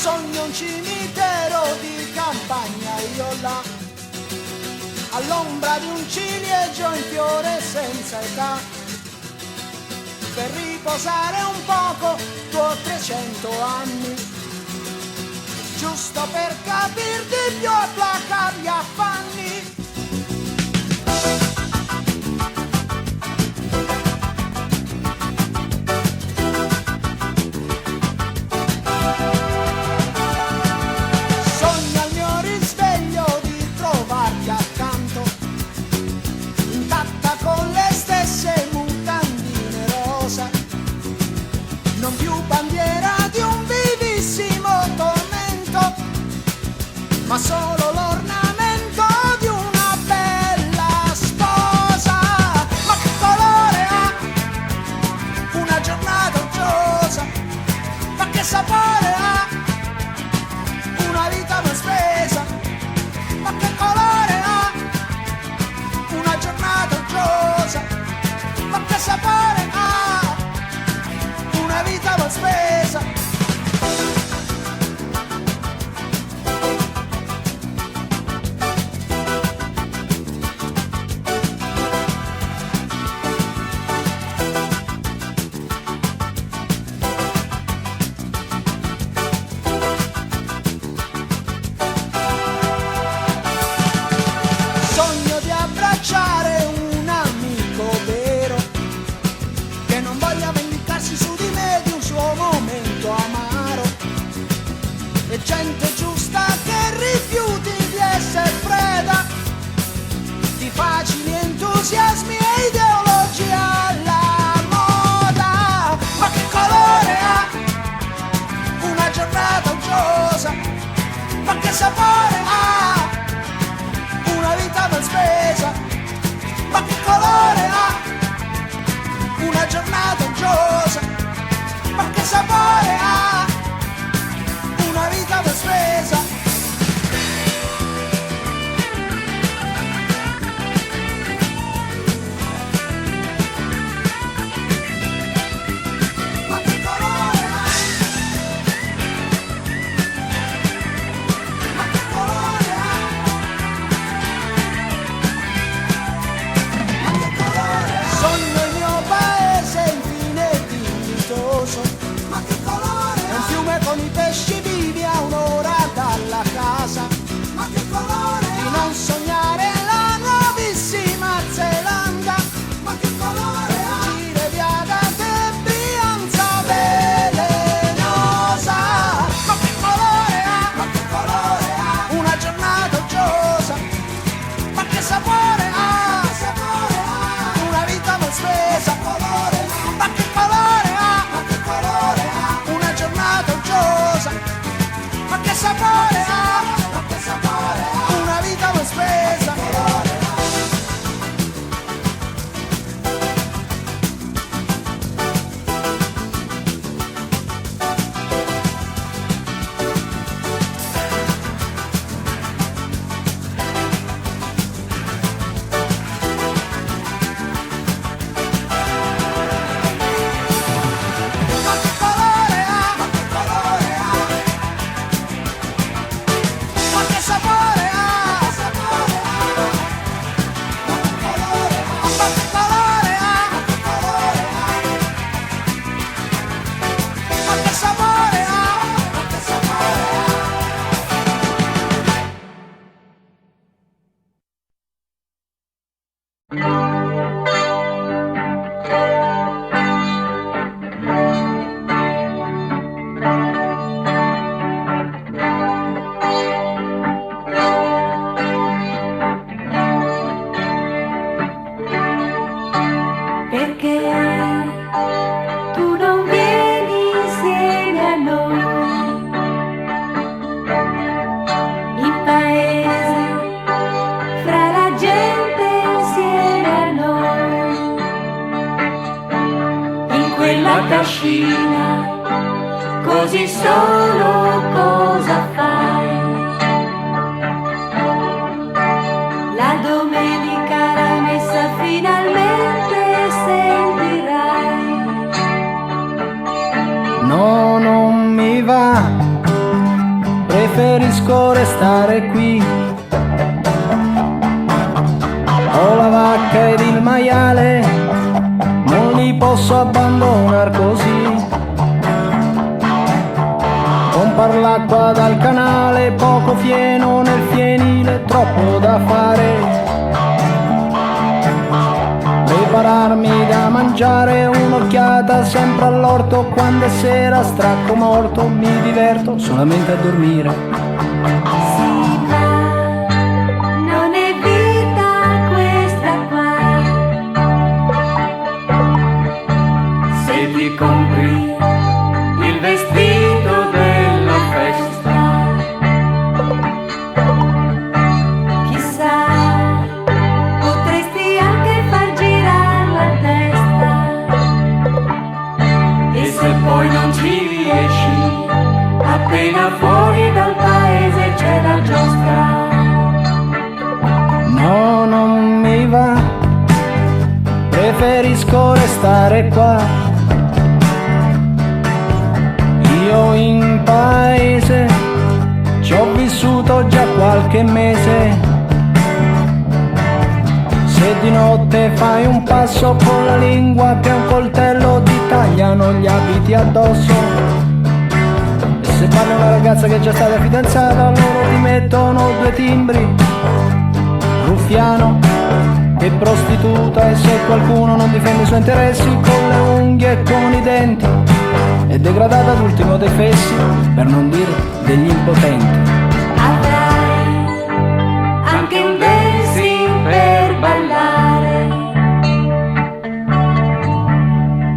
Sogno un cimitero di campagna, io là, all'ombra di un ciliegio in fiore senza età, per riposare un poco 200 o 300 anni, giusto per capir di più e placar gli affanni. Sogno al mio risveglio di trovarti accanto, intatta con le stesse mutandine rosa, non più bandiera di un vivissimo tormento, ma solo l'ornamento di una bella sposa. Ma che colore ha una giornata uggiosa? Ma che sapore ha una vita mal spesa? Ma che colore ha una giornata uggiosa? Ma che sapore ha una vita mal spesa? Sogno di abbracciare un amico vero, che non voglia vendicarsi su di me di un suo momento amaro, e gente giusta che rifiuti di essere preda di facili entusiasmi e ideologie alla moda. Ma che colore ha una giornata uggiosa? Ma che sapore ha una vita mal spesa? Ma che colore ha una giornata uggiosa? Ma che sapore ha una vita mal spesa? Ma che colore ha? Ma che colore ha? Ma che colore ha? Sogno il mio paese infine dignitoso. Ma che colore ha? È un fiume con i pesci vivi a un'ora dalla casa. Ma che colore ha? Di non sognare la nuovissima Zelanda. Ma che colore ha? Gire via da te Brianza velenosa. Ma che colore ha? Ma che colore ha? Una giornata uggiosa. Ma che sapore ha? Ma che sapore ha? Una vita mal spesa. Ma che colore ha? Ma che colore ha? Una giornata uggiosa. Ma che sapore ha? Ma che sapore ha? Una vita mal spesa. Ma che colore ha? Ma che colore ha? Ma che sapore ha? Ma che sapore ha? Ma che colore ha? Ma che colore ha? Ma che colore ha? Ma che sapore ha? Ma che sapore ha? Perché tu non vieni insieme a noi in paese, fra la gente insieme a noi, in quella cascina, così solo cosa fai? La domenica la messa finalmente sentirai. No, non mi va preferisco restare qui. Ho la vacca ed il maiale, non li posso abbandonare così. Compar l'acqua dal canale, poco fieno nel fienile, troppo da fare. Prepararmi da mangiare, un'occhiata sempre all'orto, quando è sera stracco morto, mi diverto solamente a dormire. Si va, non è vita questa qua. Se ti compri il vestito della festa, chissà, potresti anche far girare la testa. E se poi non ci riesci, appena fuori dal paese c'è la giostra. No, non mi va, preferisco restare qua. Io in paese ci ho vissuto già qualche mese. Se di notte fai un passo con la lingua che un coltello ti tagliano gli abiti addosso. E se parli a una ragazza che è già stata fidanzata, loro ti mettono due timbri, ruffiano e prostituta. E se qualcuno non difende i suoi interessi con le unghie e con i denti, è degradata ad ultimo dei fessi, per non dire degli impotenti. Avrai anche un dancing per ballare,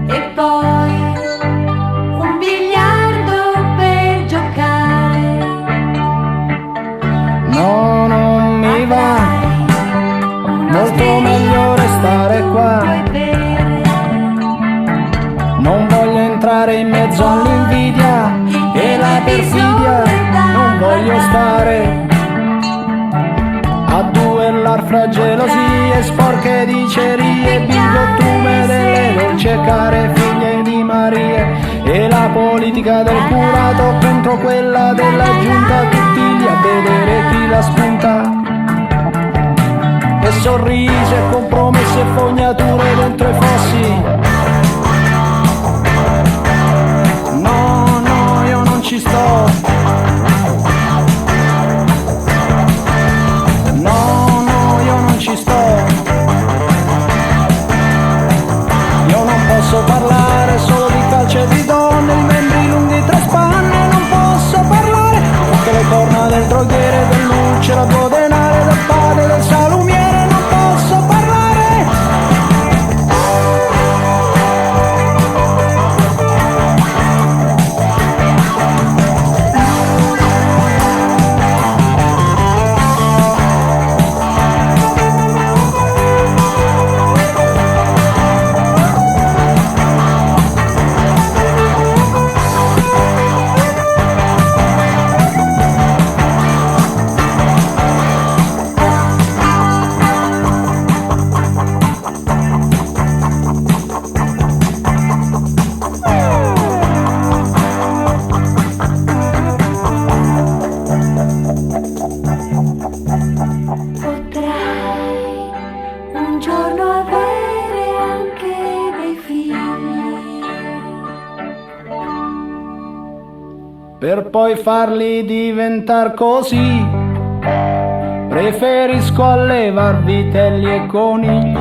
e poi un biliardo per giocare. No, non mi va, molto meglio restare qua. Puoi bere, Non voglio entrare in mezzo all'invidia e la perfidia, non voglio stare a duellar fra gelosie, sporche dicerie, bigottume delle dolci care figlie di Maria. E la politica del curato contro quella della giunta, tutti lì a vedere chi la spunta. E sorrisi e compromessi e fognature dentro i fossi. No, no, io non ci sto. No, no, io non ci sto. Io non posso parlare solo di calcio e di donne, i membri lunghi tra spanne. Non posso parlare anche le corna del droghiere, del lucero, del denare, del padre, del salumiere. Non posso parlare. potrai un giorno avere anche dei figli, per poi farli diventar così. Preferisco allevar vitelli e conigli.